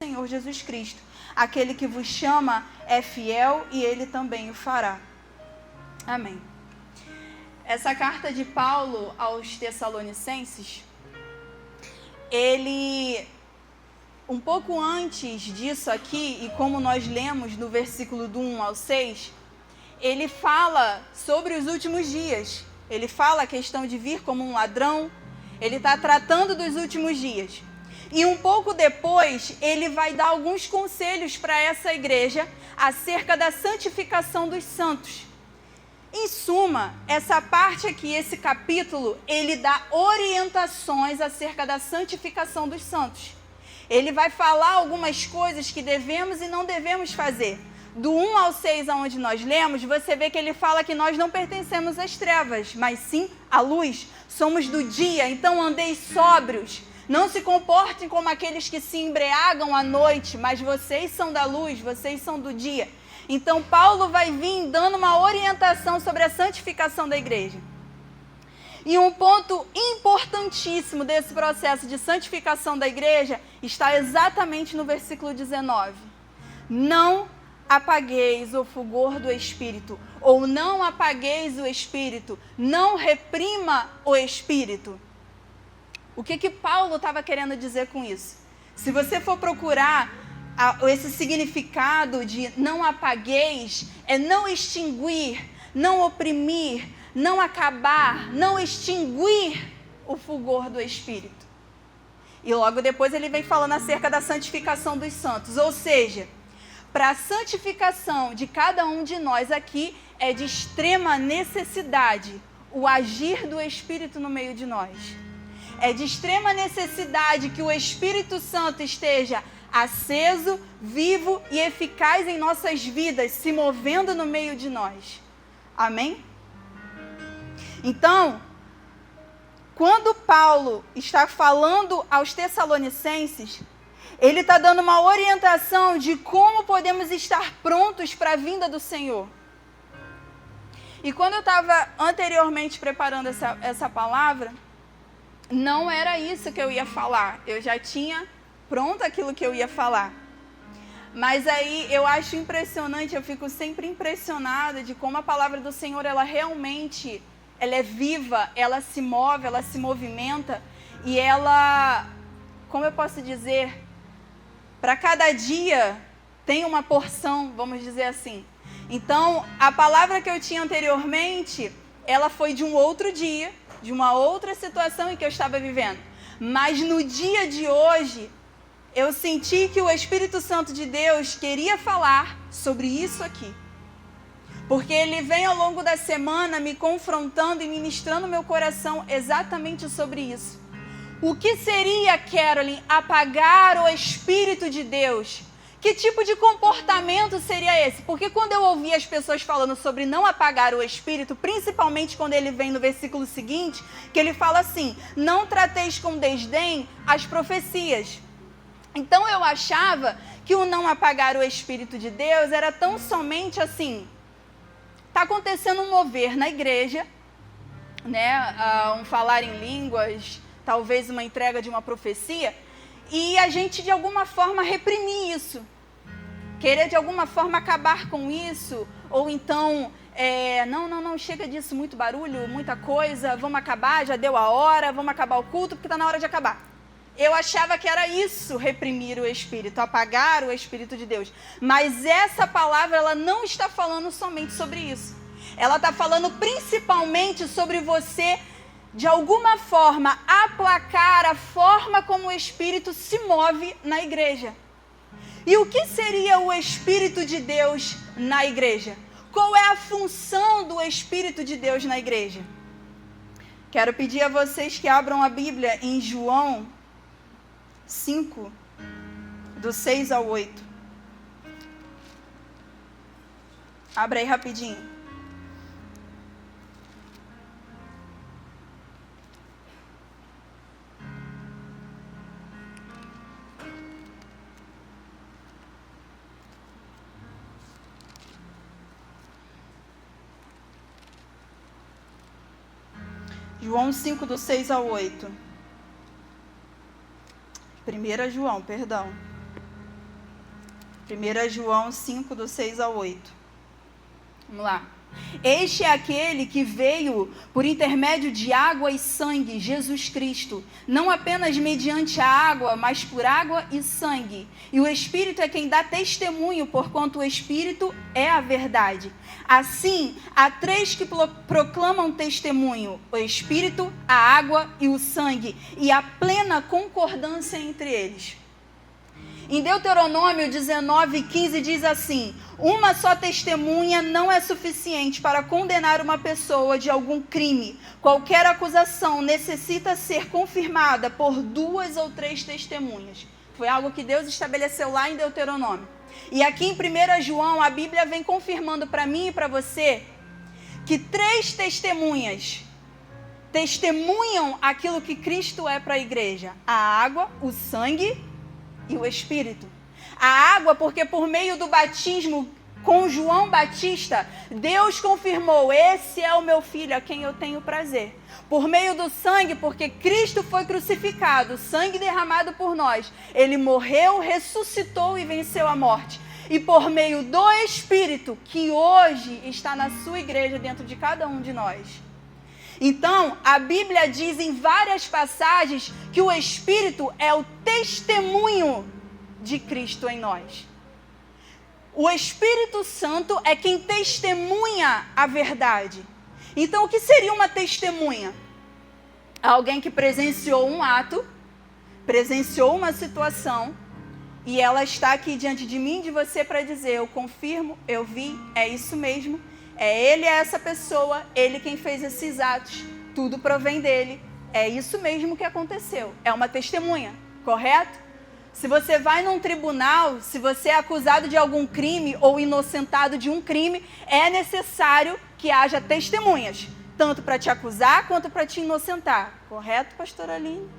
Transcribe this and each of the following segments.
Senhor Jesus Cristo. Aquele que vos chama é fiel e ele também o fará. Amém. Essa carta de Paulo aos Tessalonicenses, ele, um pouco antes disso aqui, e como nós lemos no versículo do 1 ao 6, ele fala sobre os últimos dias. Ele fala a questão de vir como um ladrão. Ele está tratando dos últimos dias. E um pouco depois, ele vai dar alguns conselhos para essa igreja acerca da santificação dos santos. Em suma, essa parte aqui, esse capítulo, ele dá orientações acerca da santificação dos santos. Ele vai falar algumas coisas que devemos e não devemos fazer. Do 1 ao 6, onde nós lemos, você vê que ele fala que nós não pertencemos às trevas, mas sim à luz. Somos do dia, então andeis sóbrios. Não se comportem como aqueles que se embriagam à noite, mas vocês são da luz, vocês são do dia. Então, Paulo vai vir dando uma orientação sobre a santificação da igreja. E um ponto importantíssimo desse processo de santificação da igreja está exatamente no versículo 19. Não apagueis o fulgor do Espírito, ou não apagueis o Espírito, não reprima o Espírito. O que Paulo estava querendo dizer com isso? Se você for procurar esse significado de não apagueis, é não extinguir, não oprimir, não acabar, não extinguir o fulgor do Espírito. E logo depois ele vem falando acerca da santificação dos santos, ou seja, para a santificação de cada um de nós aqui é de extrema necessidade o agir do Espírito no meio de nós. É de extrema necessidade que o Espírito Santo esteja aceso, vivo e eficaz em nossas vidas, se movendo no meio de nós. Amém? Então, quando Paulo está falando aos Tessalonicenses, ele está dando uma orientação de como podemos estar prontos para a vinda do Senhor. E quando eu estava anteriormente preparando essa palavra, não era isso que eu ia falar. Eu já tinha pronto aquilo que eu ia falar. Mas aí eu acho impressionante, eu fico sempre impressionada de como a palavra do Senhor, ela realmente, ela é viva, ela se move, ela se movimenta. E ela, como eu posso dizer, para cada dia tem uma porção, vamos dizer assim. Então, a palavra que eu tinha anteriormente, ela foi de um outro dia, de uma outra situação em que eu estava vivendo. Mas no dia de hoje, eu senti que o Espírito Santo de Deus queria falar sobre isso aqui. Porque ele vem ao longo da semana me confrontando e ministrando meu coração exatamente sobre isso. O que seria, Carolyn, apagar o Espírito de Deus? Que tipo de comportamento seria esse? Porque quando eu ouvi as pessoas falando sobre não apagar o Espírito, principalmente quando ele vem no versículo seguinte, que ele fala assim, não trateis com desdém as profecias. Então eu achava que o não apagar o Espírito de Deus era tão somente assim, está acontecendo um mover na igreja, né? Um falar em línguas, talvez uma entrega de uma profecia, e a gente de alguma forma reprimir isso, querer de alguma forma acabar com isso, ou então, não, chega disso, muito barulho, muita coisa, vamos acabar, já deu a hora, vamos acabar o culto, porque está na hora de acabar. Eu achava que era isso, reprimir o Espírito, apagar o Espírito de Deus. Mas essa palavra, ela não está falando somente sobre isso. Ela está falando principalmente sobre você, de alguma forma, aplacar a forma como o Espírito se move na igreja. E o que seria o Espírito de Deus na igreja? Qual é a função do Espírito de Deus na igreja? Quero pedir a vocês que abram a Bíblia em João 5, do 6 ao 8. Abra aí rapidinho. João 5, do 6 ao 8. 1 João, perdão. 1 João 5, do 6 ao 8. Vamos lá. Este é aquele que veio por intermédio de água e sangue, Jesus Cristo, não apenas mediante a água, mas por água e sangue. E o Espírito é quem dá testemunho, porquanto o Espírito é a verdade. Assim, há três que proclamam testemunho: o Espírito, a água e o sangue, e há plena concordância entre eles. Em Deuteronômio 19:15 diz assim: uma só testemunha não é suficiente para condenar uma pessoa de algum crime. Qualquer acusação necessita ser confirmada por 2 ou 3 testemunhas. Foi algo que Deus estabeleceu lá em Deuteronômio. E aqui em 1 João, a Bíblia vem confirmando para mim e para você que 3 testemunhas testemunham aquilo que Cristo é para a igreja: a água, o sangue e o Espírito. A água, porque por meio do batismo com João Batista, Deus confirmou: esse é o meu filho, a quem eu tenho prazer. Por meio do sangue, porque Cristo foi crucificado, sangue derramado por nós, ele morreu, ressuscitou e venceu a morte. E por meio do Espírito, que hoje está na sua igreja, dentro de cada um de nós. Então, a Bíblia diz em várias passagens que o Espírito é o testemunho de Cristo em nós. O Espírito Santo é quem testemunha a verdade. Então, o que seria uma testemunha? Alguém que presenciou um ato, presenciou uma situação, e ela está aqui diante de mim e de você para dizer: eu confirmo, eu vi, é isso mesmo. Ele é essa pessoa, ele quem fez esses atos, tudo provém dele, é isso mesmo que aconteceu. É uma testemunha, correto? Se você vai num tribunal, se você é acusado de algum crime ou inocentado de um crime, é necessário que haja testemunhas, tanto para te acusar quanto para te inocentar, correto, pastora Aline?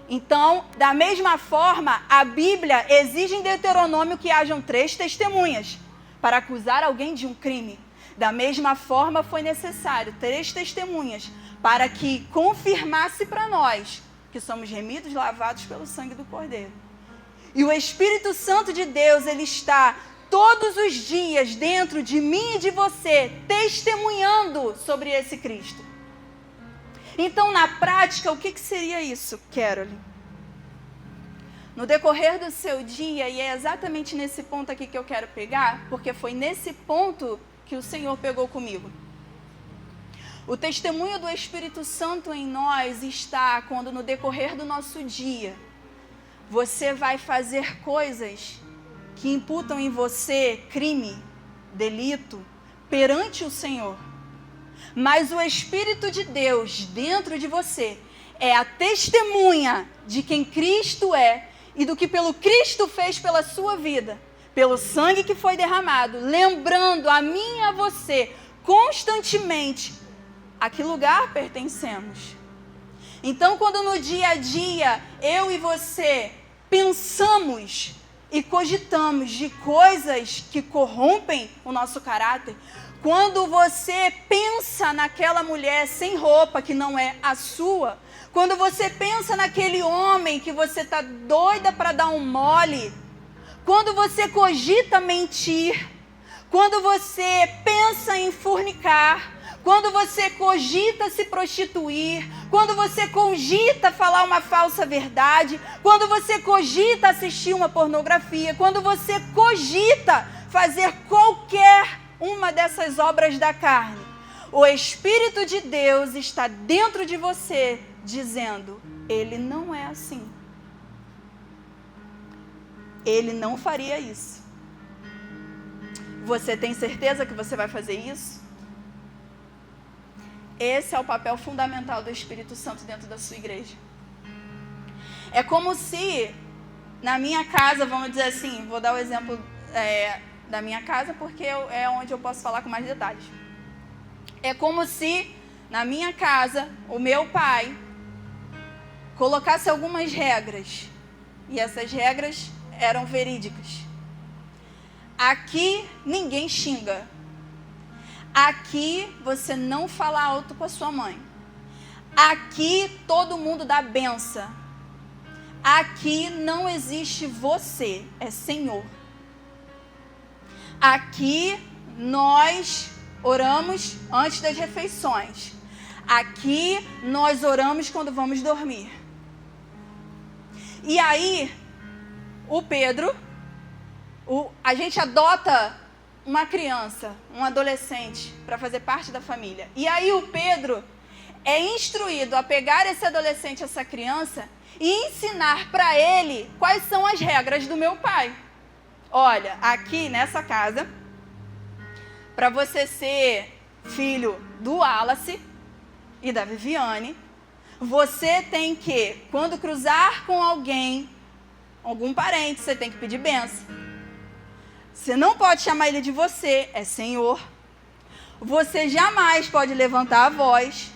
Então, da mesma forma, a Bíblia exige em Deuteronômio que hajam 3 testemunhas para acusar alguém de um crime. Da mesma forma, foi necessário 3 testemunhas para que confirmasse para nós que somos remidos, lavados pelo sangue do Cordeiro. E o Espírito Santo de Deus, ele está todos os dias dentro de mim e de você, testemunhando sobre esse Cristo. Então, na prática, o que seria isso, Caroline? No decorrer do seu dia, e é exatamente nesse ponto aqui que eu quero pegar, porque foi nesse ponto que o Senhor pegou comigo. O testemunho do Espírito Santo em nós está quando no decorrer do nosso dia, você vai fazer coisas que imputam em você crime, delito, perante o Senhor. Mas o Espírito de Deus dentro de você é a testemunha de quem Cristo é e do que pelo Cristo fez pela sua vida, pelo sangue que foi derramado, lembrando a mim e a você constantemente a que lugar pertencemos. Então, quando no dia a dia eu e você pensamos e cogitamos de coisas que corrompem o nosso caráter, quando você pensa naquela mulher sem roupa que não é a sua, quando você pensa naquele homem que você está doida para dar um mole, quando você cogita mentir, quando você pensa em fornicar, quando você cogita se prostituir, quando você cogita falar uma falsa verdade, quando você cogita assistir uma pornografia, quando você cogita fazer qualquer uma dessas obras da carne, o Espírito de Deus está dentro de você dizendo: ele não é assim. Ele não faria isso. Você tem certeza que você vai fazer isso? Esse é o papel fundamental do Espírito Santo dentro da sua igreja. É como se na minha casa, vamos dizer assim, vou dar o exemplo da minha casa porque é onde eu posso falar com mais detalhes. É como se na minha casa o meu pai colocasse algumas regras e essas regras eram verídicas. Aqui ninguém xinga. Aqui você não fala alto com a sua mãe. Aqui todo mundo dá benção. Aqui não existe você, é Senhor. Aqui nós oramos antes das refeições. Aqui nós oramos quando vamos dormir. E aí, o Pedro, a gente adota uma criança, um adolescente, para fazer parte da família. E aí o Pedro é instruído a pegar esse adolescente, essa criança, e ensinar para ele quais são as regras do meu pai. Olha, aqui nessa casa, para você ser filho do Wallace e da Viviane, você tem que, quando cruzar com alguém, algum parente, você tem que pedir bênção. Você não pode chamar ele de você, é Senhor. Você jamais pode levantar a voz.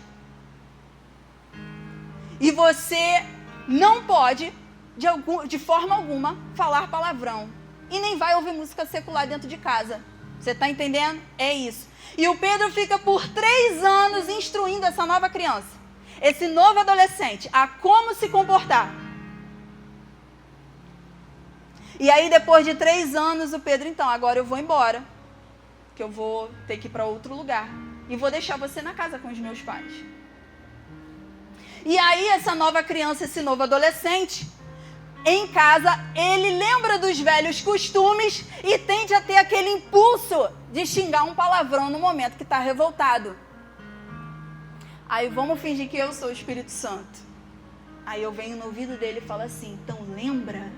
E você não pode, de forma alguma, falar palavrão. E nem vai ouvir música secular dentro de casa. Você está entendendo? É isso. E o Pedro fica por 3 anos instruindo essa nova criança, esse novo adolescente, a como se comportar. E aí, depois de 3 anos, o Pedro, então, agora eu vou embora, que eu vou ter que ir para outro lugar. E vou deixar você na casa com os meus pais. E aí, essa nova criança, esse novo adolescente, em casa, ele lembra dos velhos costumes e tende a ter aquele impulso de xingar um palavrão no momento que está revoltado. Aí vamos fingir que eu sou o Espírito Santo. Aí eu venho no ouvido dele e falo assim, então lembra,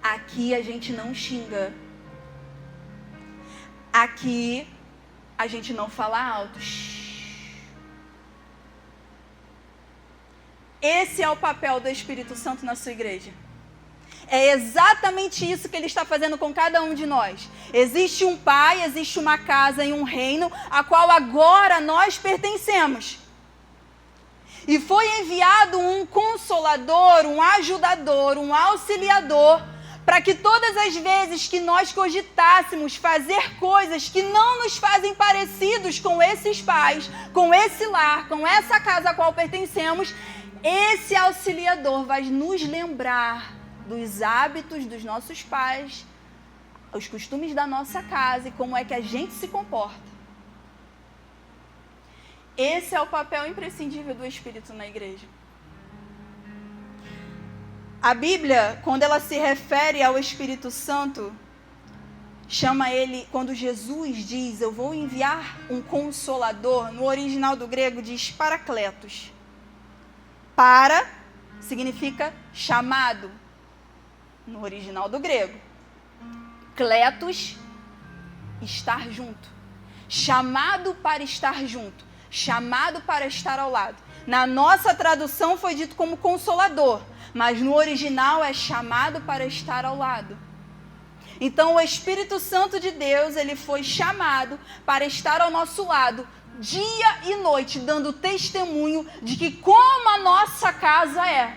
aqui a gente não xinga. Aqui a gente não fala alto. Esse é o papel do Espírito Santo na sua igreja. É exatamente isso que ele está fazendo com cada um de nós. Existe um pai, existe uma casa e um reino, a qual agora nós pertencemos. E foi enviado um consolador, um ajudador, um auxiliador, para que todas as vezes que nós cogitássemos fazer coisas que não nos fazem parecidos com esses pais, com esse lar, com essa casa a qual pertencemos, esse auxiliador vai nos lembrar dos hábitos dos nossos pais, os costumes da nossa casa e como é que a gente se comporta. Esse é o papel imprescindível do Espírito na igreja. A Bíblia, quando ela se refere ao Espírito Santo, chama ele, quando Jesus diz, eu vou enviar um consolador, no original do grego diz parakletos. Para significa chamado, no original do grego. Kletos, estar junto. Chamado para estar junto. Chamado para estar ao lado. Na nossa tradução foi dito como consolador, mas no original é chamado para estar ao lado. Então o Espírito Santo de Deus, ele foi chamado para estar ao nosso lado, dia e noite, dando testemunho de que como a nossa casa é.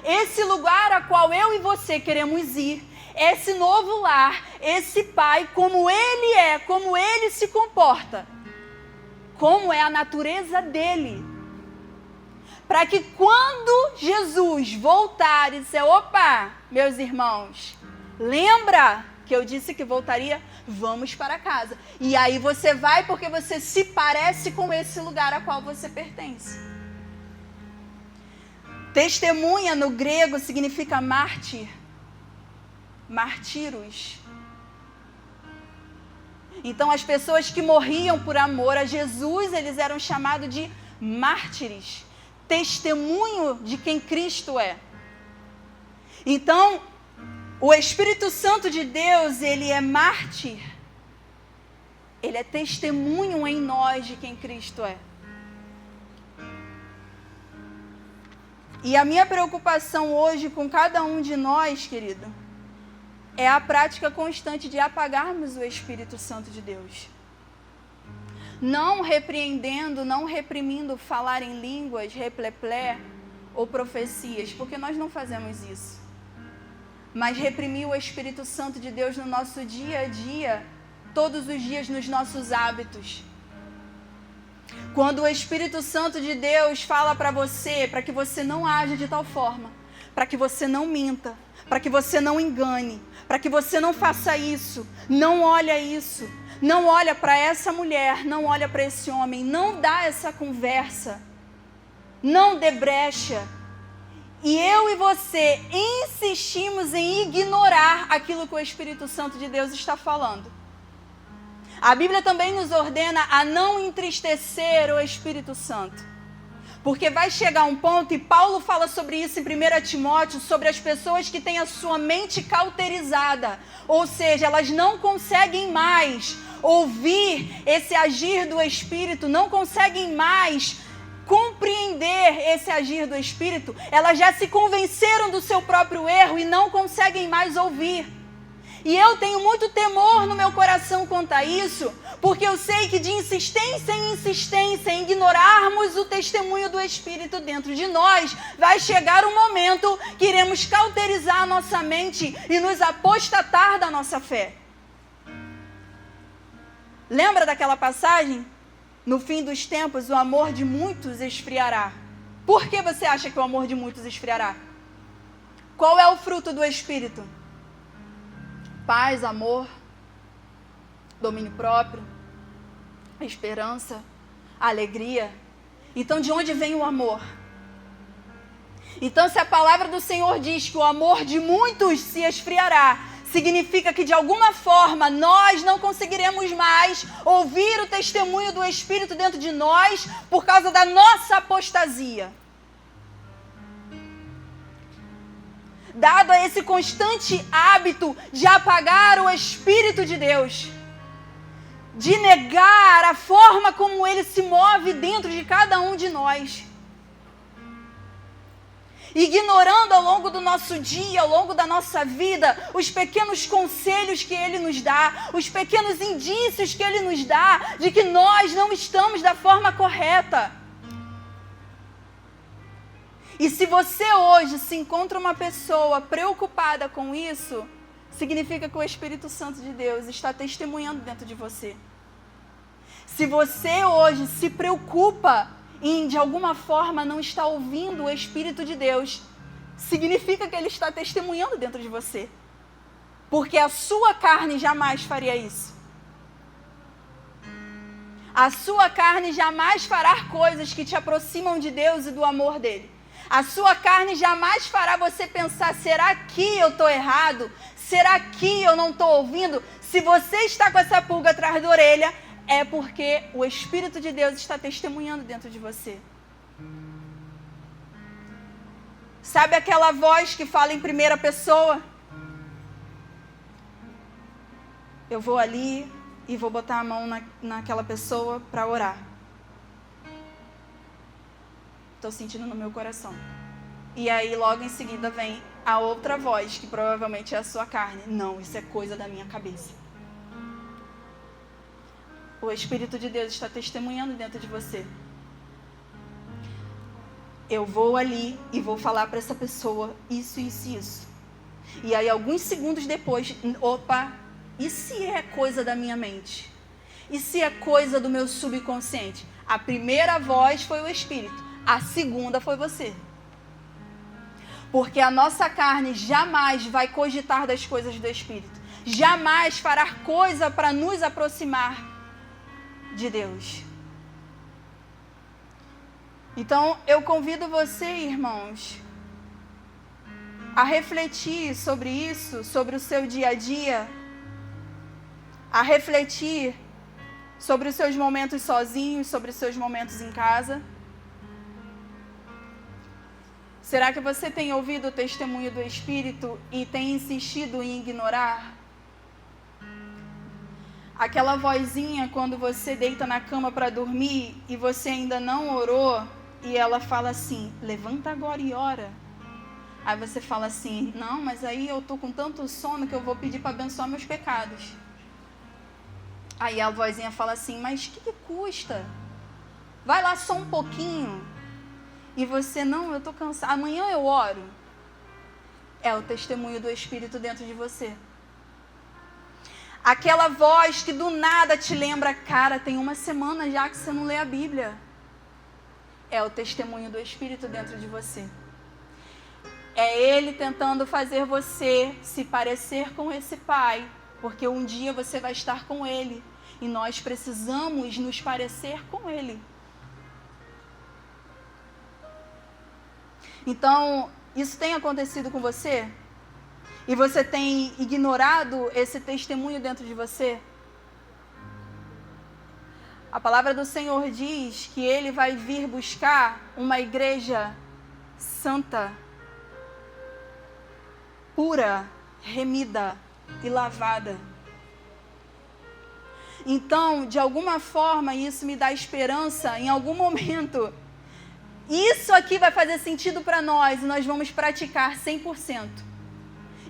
Esse lugar a qual eu e você queremos ir, esse novo lar, esse pai, como ele é, como ele se comporta, como é a natureza dele. Para que quando Jesus voltar e disser, opa, meus irmãos, lembra que eu disse que voltaria? Vamos para casa. E aí você vai porque você se parece com esse lugar a qual você pertence. Testemunha no grego significa mártir. Martíros. Então as pessoas que morriam por amor a Jesus, eles eram chamados de mártires. Testemunho de quem Cristo é. Então, o Espírito Santo de Deus, ele é mártir. Ele é testemunho em nós de quem Cristo é. E a minha preocupação hoje com cada um de nós, querido, é a prática constante de apagarmos o Espírito Santo de Deus. Não repreendendo, não reprimindo falar em línguas, repleplé ou profecias, porque nós não fazemos isso. Mas reprimir o Espírito Santo de Deus no nosso dia a dia, todos os dias nos nossos hábitos. Quando o Espírito Santo de Deus fala para você, para que você não haja de tal forma, para que você não minta, para que você não engane, para que você não faça isso. Não olha isso. Não olha para essa mulher, não olha para esse homem, não dá essa conversa. Não dê brecha. E eu e você insistimos em ignorar aquilo que o Espírito Santo de Deus está falando. A Bíblia também nos ordena a não entristecer o Espírito Santo. Porque vai chegar um ponto, e Paulo fala sobre isso em 1 Timóteo, sobre as pessoas que têm a sua mente cauterizada. Ou seja, elas não conseguem mais ouvir esse agir do Espírito, não conseguem mais compreender esse agir do Espírito. Elas já se convenceram do seu próprio erro e não conseguem mais ouvir. E eu tenho muito temor no meu coração quanto a isso, porque eu sei que de insistência em insistência, em ignorarmos o testemunho do Espírito dentro de nós, vai chegar um momento que iremos cauterizar a nossa mente e nos apostatar da nossa fé. Lembra daquela passagem? No fim dos tempos, o amor de muitos esfriará. Por que você acha que o amor de muitos esfriará? Qual é o fruto do Espírito? Paz, amor, domínio próprio, esperança, alegria. Então, de onde vem o amor? Então, se a palavra do Senhor diz que o amor de muitos se esfriará, significa que de alguma forma nós não conseguiremos mais ouvir o testemunho do Espírito dentro de nós por causa da nossa apostasia. Dado a esse constante hábito de apagar o Espírito de Deus, de negar a forma como Ele se move dentro de cada um de nós, ignorando ao longo do nosso dia, ao longo da nossa vida, os pequenos conselhos que Ele nos dá, os pequenos indícios que Ele nos dá de que nós não estamos da forma correta. E se você hoje se encontra uma pessoa preocupada com isso, significa que o Espírito Santo de Deus está testemunhando dentro de você. Se você hoje se preocupa em, de alguma forma, não estar ouvindo o Espírito de Deus, significa que Ele está testemunhando dentro de você. Porque a sua carne jamais faria isso. A sua carne jamais fará coisas que te aproximam de Deus e do amor dEle. A sua carne jamais fará você pensar, será que eu estou errado? Será que eu não estou ouvindo? Se você está com essa pulga atrás da orelha, é porque o Espírito de Deus está testemunhando dentro de você. Sabe aquela voz que fala em primeira pessoa? Eu vou ali e vou botar a mão naquela pessoa para orar. Estou sentindo no meu coração. E aí logo em seguida vem a outra voz, que provavelmente é a sua carne. Não, isso é coisa da minha cabeça. O Espírito de Deus está testemunhando dentro de você. Eu vou ali e vou falar para essa pessoa isso, isso e isso. E aí alguns segundos depois, opa, e se é coisa da minha mente? E se é coisa do meu subconsciente? A primeira voz foi o Espírito. A segunda foi você. Porque a nossa carne jamais vai cogitar das coisas do Espírito. Jamais fará coisa para nos aproximar de Deus. Então, eu convido você, irmãos, a refletir sobre isso, sobre o seu dia a dia, a refletir sobre os seus momentos sozinhos, sobre os seus momentos em casa. Será que você tem ouvido o testemunho do Espírito e tem insistido em ignorar? Aquela vozinha quando você deita na cama para dormir e você ainda não orou e ela fala assim, levanta agora e ora. Aí você fala assim, não, mas aí eu tô com tanto sono que eu vou pedir para abençoar meus pecados. Aí a vozinha fala assim, mas o que custa? Vai lá só um pouquinho. E você, não, eu estou cansado, amanhã eu oro. É o testemunho do Espírito dentro de você. Aquela voz que do nada te lembra, cara, tem uma semana já que você não lê a Bíblia. É o testemunho do Espírito dentro de você. É Ele tentando fazer você se parecer com esse Pai, porque um dia você vai estar com Ele e nós precisamos nos parecer com Ele. Então, isso tem acontecido com você? E você tem ignorado esse testemunho dentro de você? A palavra do Senhor diz que Ele vai vir buscar uma igreja santa, pura, remida e lavada. Então, de alguma forma, isso me dá esperança em algum momento. Isso aqui vai fazer sentido para nós e nós vamos praticar 100%.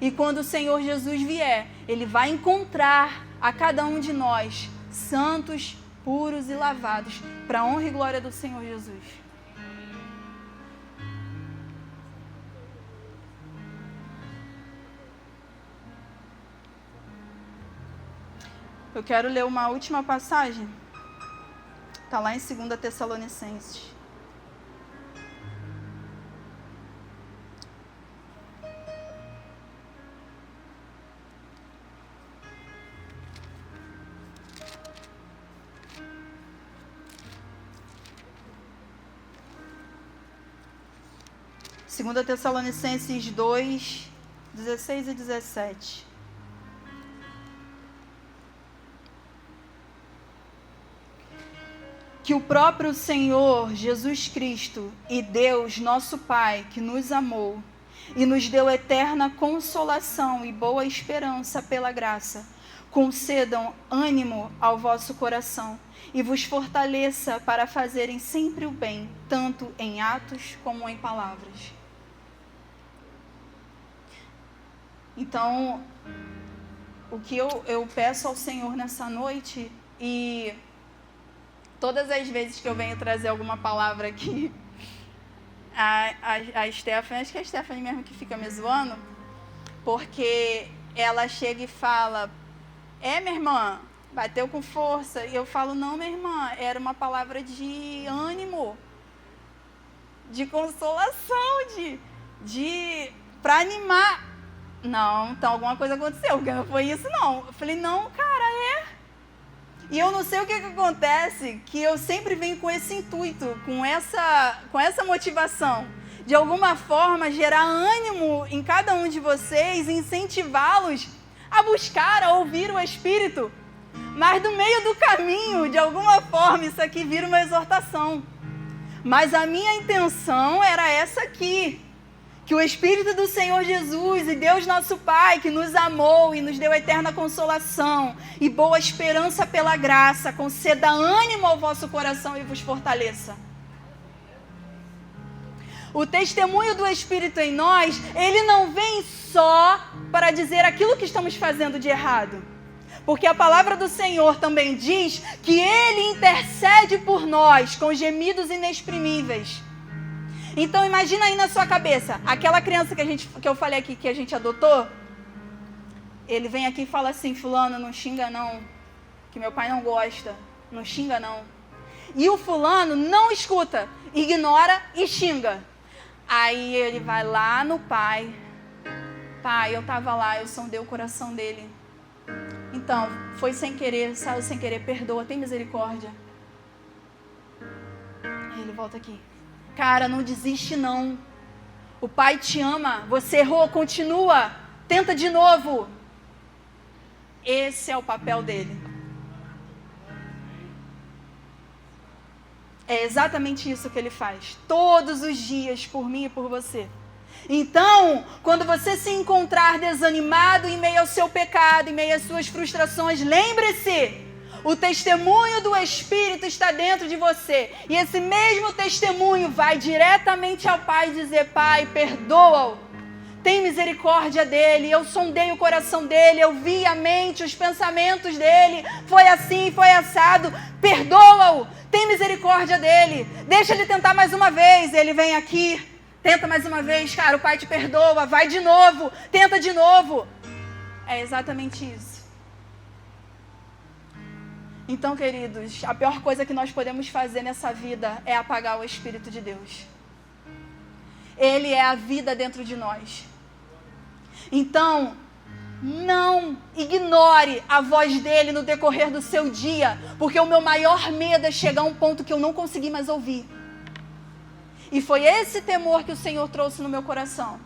E quando o Senhor Jesus vier, Ele vai encontrar a cada um de nós santos, puros e lavados, para a honra e glória do Senhor Jesus. Eu quero ler uma última passagem. Está lá em 2 Tessalonicenses. Segunda Tessalonicenses 2, 16 e 17. Que o próprio Senhor Jesus Cristo e Deus, nosso Pai, que nos amou e nos deu eterna consolação e boa esperança pela graça, concedam ânimo ao vosso coração e vos fortaleça para fazerem sempre o bem, tanto em atos como em palavras. Então, o que eu peço ao Senhor nessa noite, e todas as vezes que eu venho trazer alguma palavra aqui, a Stephanie, acho que é a Stephanie mesmo que fica me zoando, porque ela chega e fala, minha irmã, bateu com força, e eu falo, não, minha irmã, era uma palavra de ânimo, de consolação, para animar. Não, então alguma coisa aconteceu, porque não foi isso não. Eu falei, não, cara, E eu não sei o que acontece, que eu sempre venho com esse intuito, com essa motivação, de alguma forma gerar ânimo em cada um de vocês, incentivá-los a buscar, a ouvir o Espírito. Mas no meio do caminho, de alguma forma, isso aqui vira uma exortação. Mas a minha intenção era essa aqui. Que o Espírito do Senhor Jesus e Deus nosso Pai, que nos amou e nos deu eterna consolação e boa esperança pela graça, conceda ânimo ao vosso coração e vos fortaleça. O testemunho do Espírito em nós, ele não vem só para dizer aquilo que estamos fazendo de errado. Porque a palavra do Senhor também diz que Ele intercede por nós com gemidos inexprimíveis. Então imagina aí na sua cabeça, aquela criança que eu falei aqui que a gente adotou, ele vem aqui e fala assim, fulano, não xinga não, que meu pai não gosta, não xinga não. E o fulano não escuta, ignora e xinga. Aí ele vai lá no pai, eu estava lá, eu sondei o coração dele. Então, foi sem querer, saiu sem querer, perdoa, tem misericórdia. Aí ele volta aqui. Cara, não desiste não. O Pai te ama, você errou, continua, tenta de novo. Esse é o papel dele. É exatamente isso que ele faz, todos os dias, por mim e por você. Então, quando você se encontrar desanimado em meio ao seu pecado, em meio às suas frustrações, lembre-se, o testemunho do Espírito está dentro de você. E esse mesmo testemunho vai diretamente ao Pai dizer, Pai, perdoa-o. Tem misericórdia dele. Eu sondei o coração dele. Eu vi a mente, os pensamentos dele. Foi assim, foi assado. Perdoa-o. Tem misericórdia dele. Deixa ele tentar mais uma vez. Ele vem aqui. Tenta mais uma vez. Cara, o Pai te perdoa. Vai de novo. Tenta de novo. É exatamente isso. Então, queridos, a pior coisa que nós podemos fazer nessa vida é apagar o Espírito de Deus. Ele é a vida dentro de nós. Então, não ignore a voz dele no decorrer do seu dia, porque o meu maior medo é chegar a um ponto que eu não consegui mais ouvir. E foi esse temor que o Senhor trouxe no meu coração.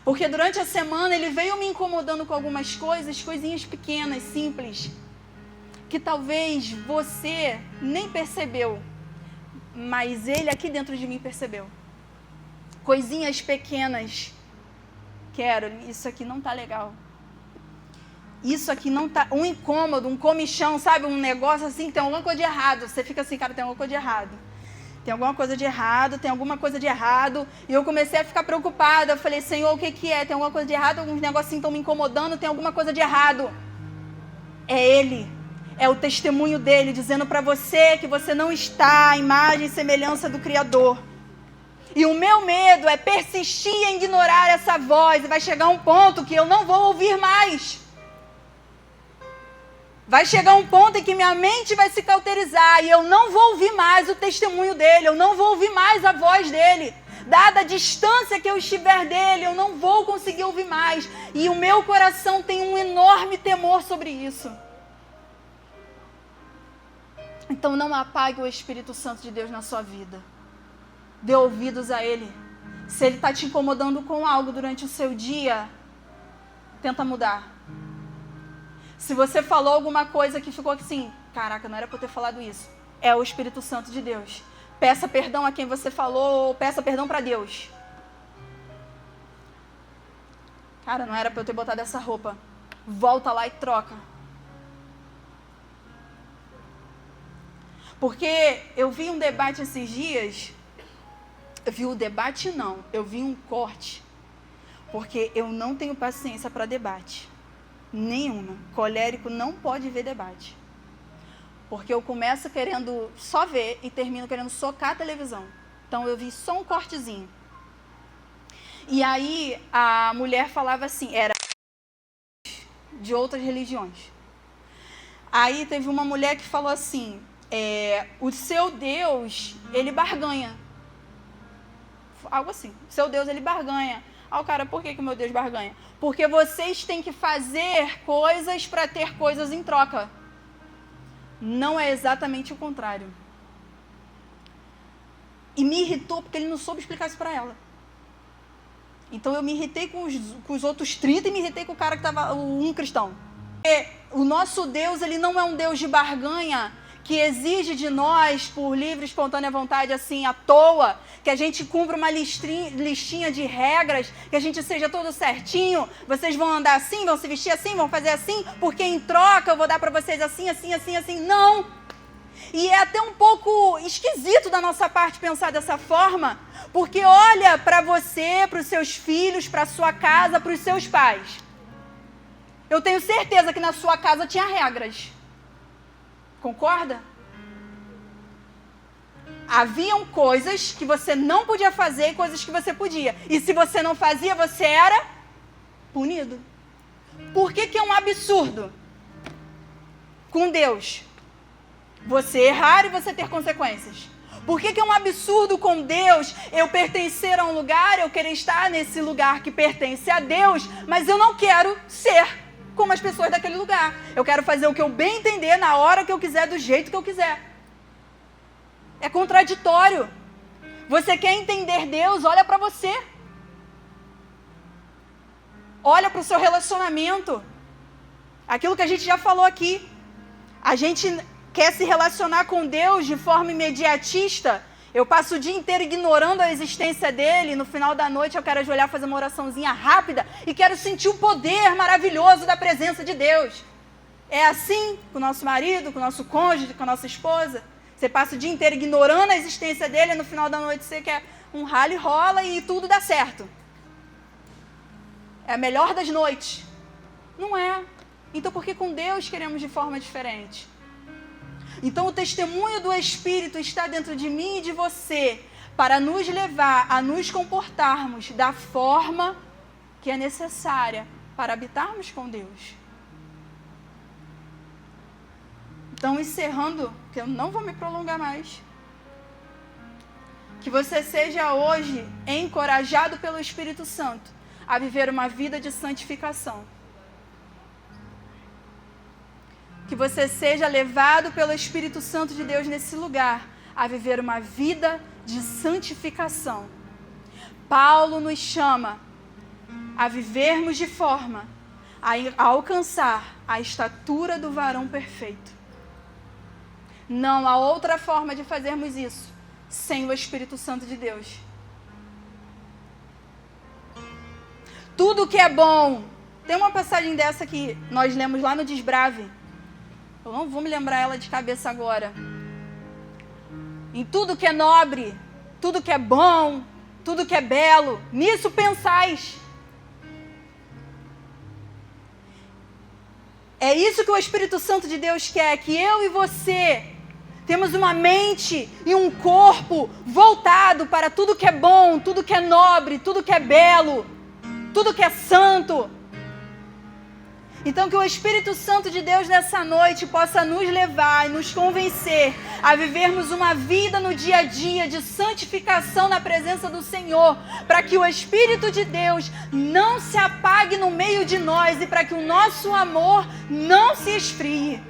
Porque durante a semana ele veio me incomodando com algumas coisas, coisinhas pequenas, simples, que talvez você nem percebeu, mas ele aqui dentro de mim percebeu. Coisinhas pequenas. Isso aqui não tá legal. Isso aqui não tá... Um incômodo, um comichão, sabe? Um negócio assim, tem alguma coisa de errado. Você fica assim, cara, tem alguma coisa de errado. Tem alguma coisa de errado, tem alguma coisa de errado. E eu comecei a ficar preocupada. Eu falei, Senhor, o que é? Tem alguma coisa de errado? Alguns negocinhos estão me incomodando, tem alguma coisa de errado. É Ele. É o testemunho dele, dizendo para você que você não está à imagem e semelhança do Criador. E o meu medo é persistir em ignorar essa voz. E vai chegar um ponto que eu não vou ouvir mais. Vai chegar um ponto em que minha mente vai se cauterizar. E eu não vou ouvir mais o testemunho dele. Eu não vou ouvir mais a voz dele. Dada a distância que eu estiver dele, eu não vou conseguir ouvir mais. E o meu coração tem um enorme temor sobre isso. Então não apague o Espírito Santo de Deus na sua vida. Dê ouvidos a Ele. Se Ele está te incomodando com algo durante o seu dia, tenta mudar. Se você falou alguma coisa que ficou assim, caraca, não era para eu ter falado isso. É o Espírito Santo de Deus. Peça perdão a quem você falou, ou peça perdão para Deus. Cara, não era para eu ter botado essa roupa. Volta lá e troca. Porque eu vi um debate esses dias. Eu vi um corte. Porque eu não tenho paciência para debate. Nenhuma. Colérico não pode ver debate. Porque eu começo querendo só ver e termino querendo socar a televisão. Então eu vi só um cortezinho. E aí a mulher falava assim, era de outras religiões. Aí teve uma mulher que falou assim, o seu Deus, ele barganha. Algo assim, o seu Deus, ele barganha. Ah, o cara, por que o meu Deus barganha? Porque vocês têm que fazer coisas para ter coisas em troca. Não é exatamente o contrário. E me irritou porque ele não soube explicar isso para ela. Então eu me irritei com os outros 30 e me irritei com o cara que estava, um cristão. Porque o nosso Deus, ele não é um Deus de barganha, que exige de nós, por livre e espontânea vontade, assim, à toa, que a gente cumpra uma listinha de regras, que a gente seja todo certinho, vocês vão andar assim, vão se vestir assim, vão fazer assim, porque em troca eu vou dar para vocês assim, assim, assim, assim. Não! E é até um pouco esquisito da nossa parte pensar dessa forma, porque olha para você, para os seus filhos, para a sua casa, para os seus pais. Eu tenho certeza que na sua casa tinha regras. Concorda? Haviam coisas que você não podia fazer e coisas que você podia. E se você não fazia, você era punido. Por que é um absurdo? Com Deus, você errar e você ter consequências. Por que é um absurdo com Deus eu pertencer a um lugar, eu querer estar nesse lugar que pertence a Deus, mas eu não quero ser como as pessoas daquele lugar. Eu quero fazer o que eu bem entender, na hora que eu quiser, do jeito que eu quiser. É contraditório. Você quer entender Deus, olha para você. Olha para o seu relacionamento. Aquilo que a gente já falou aqui. A gente quer se relacionar com Deus de forma imediatista. Eu passo o dia inteiro ignorando a existência dele. No final da noite eu quero ajoelhar, fazer uma oraçãozinha rápida e quero sentir o poder maravilhoso da presença de Deus. É assim com o nosso marido, com o nosso cônjuge, com a nossa esposa. Você passa o dia inteiro ignorando a existência dele e no final da noite você quer um rala e rola e tudo dá certo. É a melhor das noites. Não é. Então por que com Deus queremos de forma diferente? Então o testemunho do Espírito está dentro de mim e de você para nos levar a nos comportarmos da forma que é necessária para habitarmos com Deus. Então, encerrando, que eu não vou me prolongar mais, Que você seja hoje encorajado pelo Espírito Santo a viver uma vida de santificação. Que você seja levado pelo Espírito Santo de Deus nesse lugar a viver uma vida de santificação. Paulo nos chama a vivermos de forma a alcançar a estatura do varão perfeito. Não há outra forma de fazermos isso sem o Espírito Santo de Deus. Tudo que é bom. Tem uma passagem dessa que nós lemos lá no Desbrave. Eu não vou me lembrar ela de cabeça agora. Em tudo que é nobre, tudo que é bom, tudo que é belo, nisso pensais. É isso que o Espírito Santo de Deus quer, que eu e você temos uma mente e um corpo voltado para tudo que é bom, tudo que é nobre, tudo que é belo, tudo que é santo. Então que o Espírito Santo de Deus nessa noite possa nos levar e nos convencer a vivermos uma vida no dia a dia de santificação na presença do Senhor, para que o Espírito de Deus não se apague no meio de nós e para que o nosso amor não se esfrie.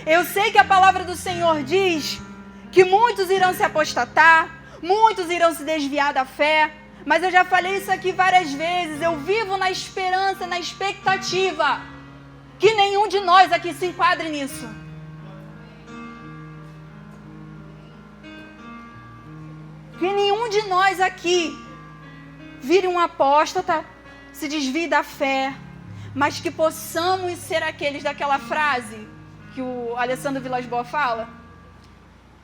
Eu sei que a palavra do Senhor diz que muitos irão se apostatar, muitos irão se desviar da fé, mas eu já falei isso aqui várias vezes. Eu vivo na esperança, na expectativa que nenhum de nós aqui se enquadre nisso. Que nenhum de nós aqui vire um apóstata, se desvie da fé, mas que possamos ser aqueles daquela frase que o Alessandro Vilas Boas fala: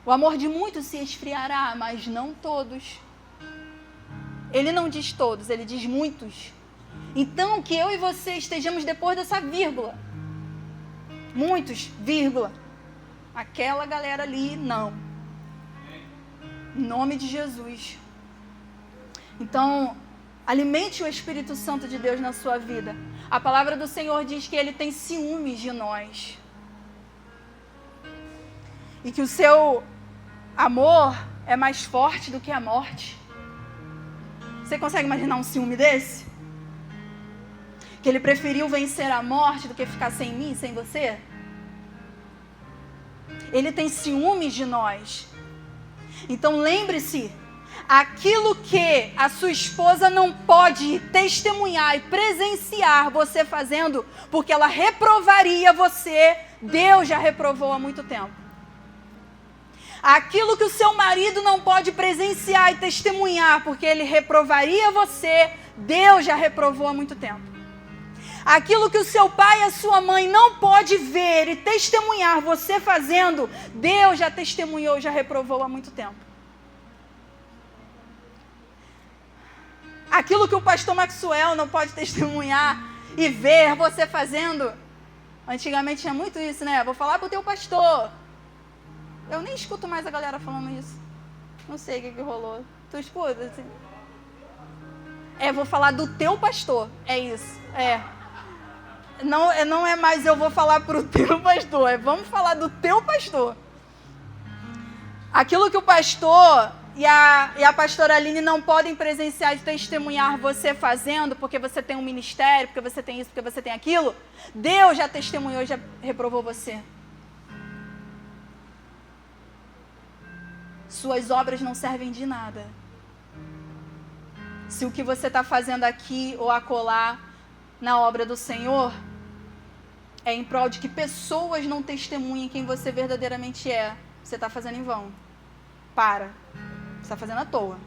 o amor de muitos se esfriará, mas não todos. Ele não diz todos, ele diz muitos. Então, que eu e você estejamos depois dessa vírgula. Muitos, vírgula. Aquela galera ali, não. Em nome de Jesus. Então, alimente o Espírito Santo de Deus na sua vida. A palavra do Senhor diz que Ele tem ciúmes de nós. E que o seu amor é mais forte do que a morte. Você consegue imaginar um ciúme desse? Que Ele preferiu vencer a morte do que ficar sem mim, sem você? Ele tem ciúmes de nós. Então lembre-se, aquilo que a sua esposa não pode testemunhar e presenciar você fazendo, porque ela reprovaria você, Deus já reprovou há muito tempo. Aquilo que o seu marido não pode presenciar e testemunhar, porque ele reprovaria você, Deus já reprovou há muito tempo. Aquilo que o seu pai e a sua mãe não pode ver e testemunhar você fazendo, Deus já testemunhou e já reprovou há muito tempo. Aquilo que o pastor Maxwell não pode testemunhar e ver você fazendo, antigamente tinha muito isso, né? Vou falar pro teu pastor. Eu nem escuto mais a galera falando isso. Não sei o que rolou. Tu escuta? Assim? Vou falar do teu pastor. É isso. Não é mais eu vou falar pro teu pastor. Vamos falar do teu pastor. Aquilo que o pastor e a pastora Aline não podem presenciar e testemunhar você fazendo, porque você tem um ministério, porque você tem isso, porque você tem aquilo, Deus já testemunhou, já reprovou você. Suas obras não servem de nada. Se o que você está fazendo aqui ou acolá na obra do Senhor é em prol de que pessoas não testemunhem quem você verdadeiramente é, você está fazendo em vão. Para. Você está fazendo à toa.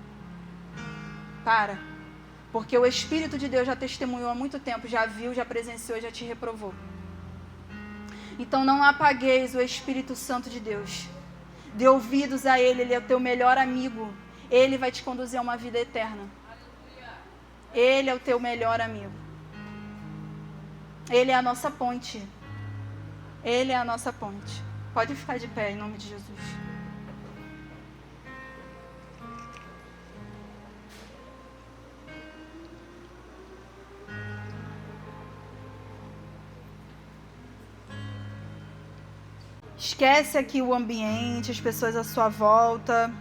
Para. Porque o Espírito de Deus já testemunhou há muito tempo, já viu, já presenciou, já te reprovou. Então não apagueis o Espírito Santo de Deus. Dê ouvidos a Ele, Ele é o teu melhor amigo. Ele vai te conduzir a uma vida eterna. Ele é o teu melhor amigo. Ele é a nossa ponte. Ele é a nossa ponte. Pode ficar de pé em nome de Jesus. Esquece aqui o ambiente, as pessoas à sua volta.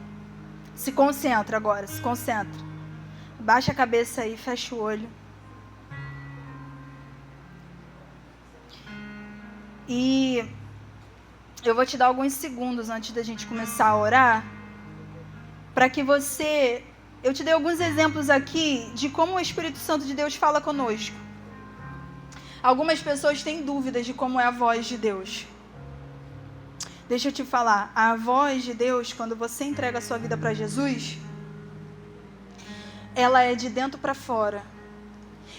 Se concentra agora, se concentra. Baixa a cabeça aí, fecha o olho. E eu vou te dar alguns segundos antes da gente começar a orar, para que você... Eu te dei alguns exemplos aqui de como o Espírito Santo de Deus fala conosco. Algumas pessoas têm dúvidas de como é a voz de Deus. Deixa eu te falar, a voz de Deus, quando você entrega a sua vida para Jesus, ela é de dentro para fora.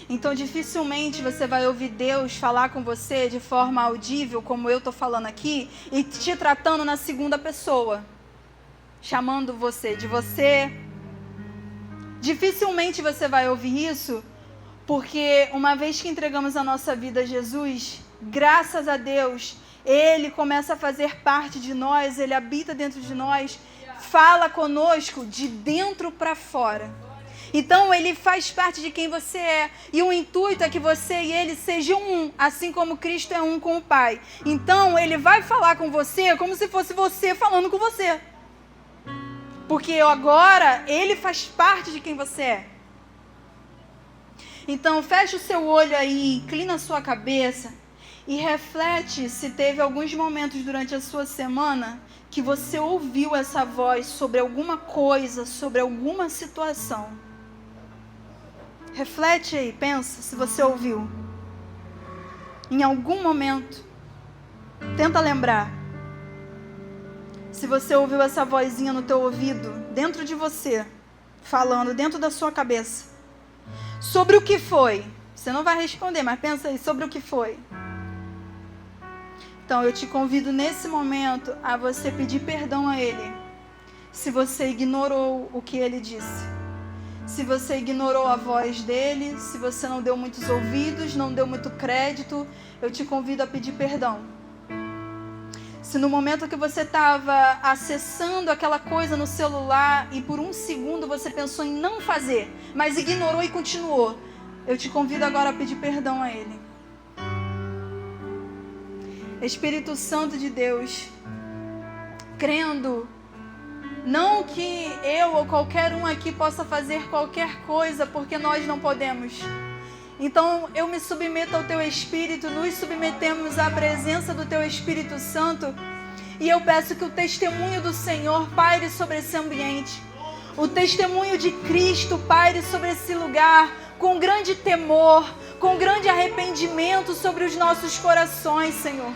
Então, dificilmente você vai ouvir Deus falar com você de forma audível, como eu estou falando aqui, e te tratando na segunda pessoa, chamando você de você. Dificilmente você vai ouvir isso, porque uma vez que entregamos a nossa vida a Jesus, graças a Deus, Ele começa a fazer parte de nós, Ele habita dentro de nós, fala conosco de dentro para fora. Então, Ele faz parte de quem você é. E o intuito é que você e Ele sejam um, assim como Cristo é um com o Pai. Então, Ele vai falar com você como se fosse você falando com você. Porque agora, Ele faz parte de quem você é. Então, fecha o seu olho aí, inclina a sua cabeça e reflete se teve alguns momentos durante a sua semana que você ouviu essa voz sobre alguma coisa, sobre alguma situação. Reflete aí, pensa se você ouviu. Em algum momento, tenta lembrar. Se você ouviu essa vozinha no teu ouvido, dentro de você, falando dentro da sua cabeça. Sobre o que foi? Você não vai responder, mas pensa aí, sobre o que foi? Então, eu te convido nesse momento a você pedir perdão a Ele. Se você ignorou o que Ele disse. Se você ignorou a voz dEle, se você não deu muitos ouvidos, não deu muito crédito, eu te convido a pedir perdão. Se no momento que você estava acessando aquela coisa no celular e por um segundo você pensou em não fazer, mas ignorou e continuou, eu te convido agora a pedir perdão a Ele. Espírito Santo de Deus, crendo, não que eu ou qualquer um aqui possa fazer qualquer coisa, porque nós não podemos. Então eu me submeto ao Teu Espírito, nos submetemos à presença do Teu Espírito Santo e eu peço que o testemunho do Senhor paire sobre esse ambiente. O testemunho de Cristo paire sobre esse lugar com grande temor, com grande arrependimento sobre os nossos corações, Senhor.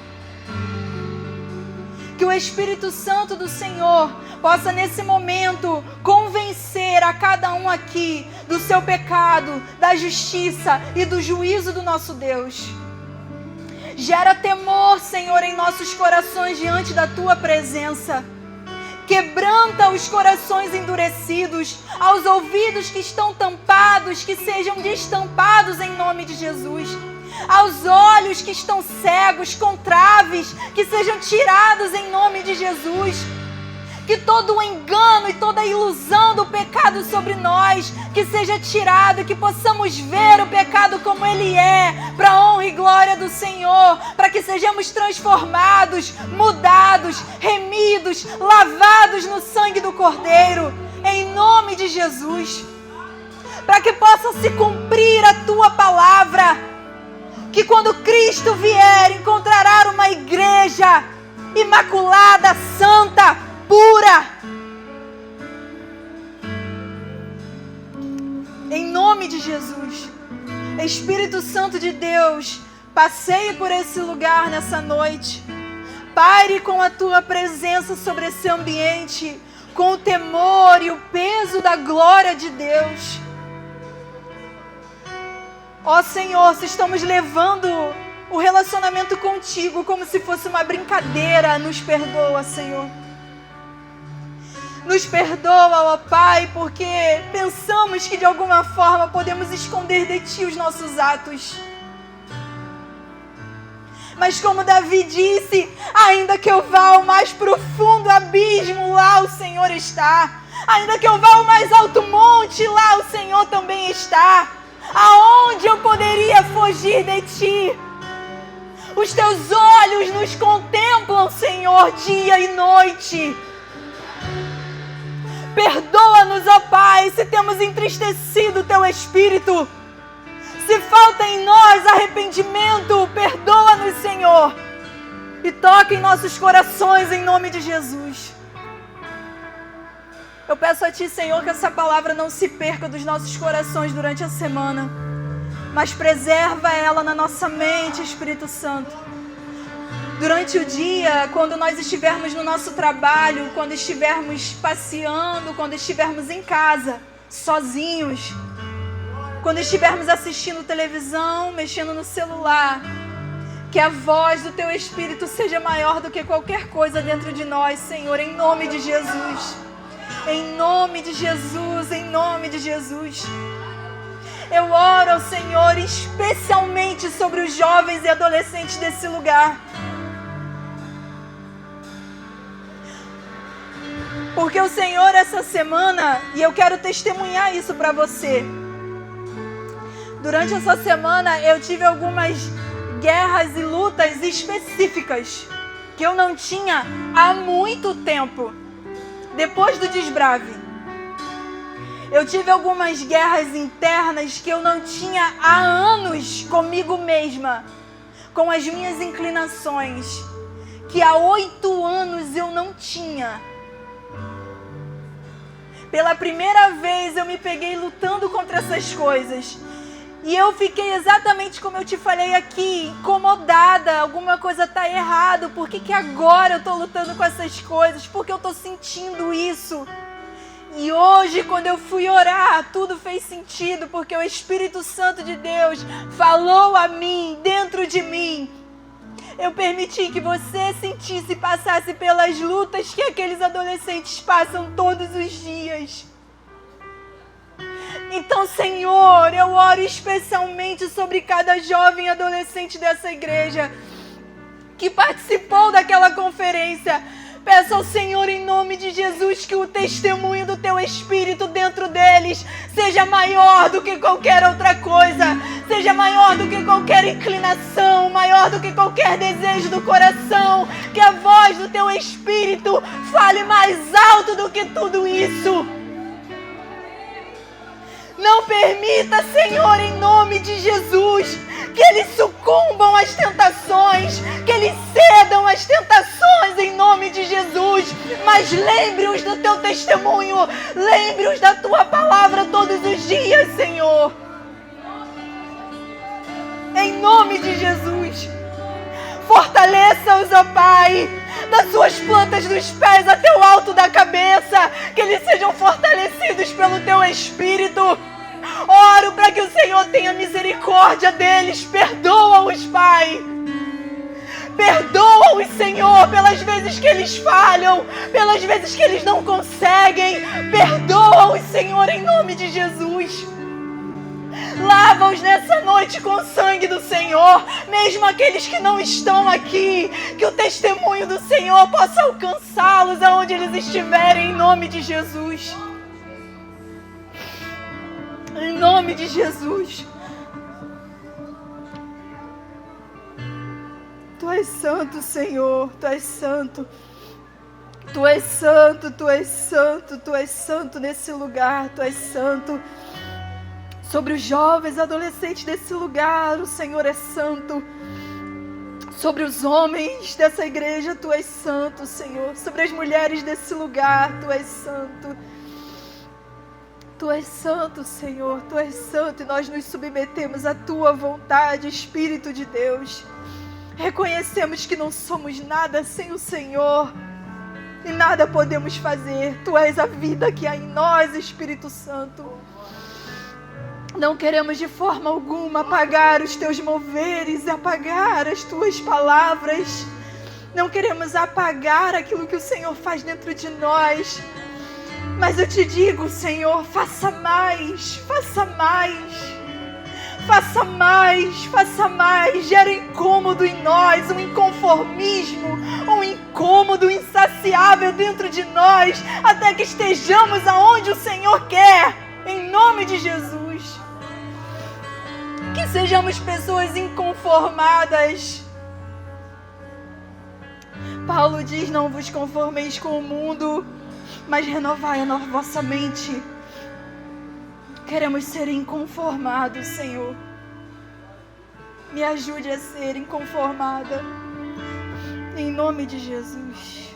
Que o Espírito Santo do Senhor possa nesse momento convencer a cada um aqui do seu pecado, da justiça e do juízo do nosso Deus. Gera temor, Senhor, em nossos corações diante da Tua presença. Quebranta os corações endurecidos, aos ouvidos que estão tampados, que sejam destampados em nome de Jesus. Aos olhos que estão cegos, com traves, que sejam tirados em nome de Jesus. Que todo o engano e toda a ilusão do pecado sobre nós, que seja tirado, que possamos ver o pecado como ele é, para a honra e glória do Senhor, para que sejamos transformados, mudados, remidos, lavados no sangue do Cordeiro, em nome de Jesus. Para que possa se cumprir a Tua palavra, que quando Cristo vier, encontrará uma igreja imaculada, santa, pura. Em nome de Jesus. Espírito Santo de Deus, passeie por esse lugar nessa noite. Pare com a Tua presença sobre esse ambiente, com o temor e o peso da glória de Deus. Ó Senhor, se estamos levando o relacionamento contigo como se fosse uma brincadeira, nos perdoa, Senhor. Nos perdoa, ó Pai, porque pensamos que de alguma forma podemos esconder de Ti os nossos atos. Mas como Davi disse, ainda que eu vá ao mais profundo abismo, lá o Senhor está. Ainda que eu vá ao mais alto monte, lá o Senhor também está. Aonde eu poderia fugir de Ti? Os Teus olhos nos contemplam, Senhor, dia e noite. Perdoa-nos, ó Pai, se temos entristecido o Teu Espírito. Se falta em nós arrependimento, perdoa-nos, Senhor. E toca em nossos corações, em nome de Jesus. Eu peço a Ti, Senhor, que essa palavra não se perca dos nossos corações durante a semana, mas preserva ela na nossa mente, Espírito Santo. Durante o dia, quando nós estivermos no nosso trabalho, quando estivermos passeando, quando estivermos em casa, sozinhos, quando estivermos assistindo televisão, mexendo no celular, que a voz do Teu Espírito seja maior do que qualquer coisa dentro de nós, Senhor, em nome de Jesus. Em nome de Jesus, em nome de Jesus. Eu oro ao Senhor especialmente sobre os jovens e adolescentes desse lugar. Porque o Senhor, essa semana, e eu quero testemunhar isso para você. Durante essa semana eu tive algumas guerras e lutas específicas que eu não tinha há muito tempo. Depois do desbrave, eu tive algumas guerras internas que eu não tinha há anos comigo mesma, com as minhas inclinações, que há 8 anos eu não tinha. Pela primeira vez eu me peguei lutando contra essas coisas. E eu fiquei exatamente como eu te falei aqui, incomodada, alguma coisa está errado, por que agora eu estou lutando com essas coisas, porque eu estou sentindo isso. E hoje, quando eu fui orar, tudo fez sentido, porque o Espírito Santo de Deus falou a mim, dentro de mim. Eu permiti que você sentisse e passasse pelas lutas que aqueles adolescentes passam todos os dias. Então, Senhor, eu oro especialmente sobre cada jovem e adolescente dessa igreja que participou daquela conferência. Peço ao Senhor, em nome de Jesus, que o testemunho do Teu Espírito dentro deles seja maior do que qualquer outra coisa, seja maior do que qualquer inclinação, maior do que qualquer desejo do coração, que a voz do Teu Espírito fale mais alto do que tudo isso. Não permita, Senhor, em nome de Jesus, que eles sucumbam às tentações, que eles cedam às tentações em nome de Jesus. Mas lembre-os do Teu testemunho, lembre-os da Tua palavra todos os dias, Senhor. Em nome de Jesus. Fortaleça-os, ó Pai, das suas plantas dos pés até o alto da cabeça, que eles sejam fortalecidos pelo Teu Espírito. Oro para que o Senhor tenha misericórdia deles. Perdoa-os, Pai. Perdoa-os, Senhor, pelas vezes que eles falham, pelas vezes que eles não conseguem. Perdoa-os, Senhor, em nome de Jesus. Lava-os nessa noite com o sangue do Senhor, mesmo aqueles que não estão aqui, que o testemunho do Senhor possa alcançá-los aonde eles estiverem, em nome de Jesus. Em nome de Jesus. Tu és santo, Senhor, Tu és santo. Tu és santo, Tu és santo, Tu és santo nesse lugar, Tu és santo. Sobre os jovens e adolescentes desse lugar, o Senhor é santo. Sobre os homens dessa igreja, Tu és santo, Senhor. Sobre as mulheres desse lugar, Tu és santo. Tu és santo, Senhor. Tu és santo e nós nos submetemos à Tua vontade, Espírito de Deus. Reconhecemos que não somos nada sem o Senhor e nada podemos fazer. Tu és a vida que há em nós, Espírito Santo. Não queremos de forma alguma apagar os Teus moveres, apagar as Tuas palavras. Não queremos apagar aquilo que o Senhor faz dentro de nós. Mas eu te digo, Senhor, faça mais, faça mais. Faça mais, faça mais. Gera incômodo em nós, um inconformismo, um incômodo insaciável dentro de nós, até que estejamos aonde o Senhor quer, em nome de Jesus. Que sejamos pessoas inconformadas. Paulo diz: não vos conformeis com o mundo, mas renovai a vossa mente. Queremos ser inconformados, Senhor. Me ajude a ser inconformada. Em nome de Jesus.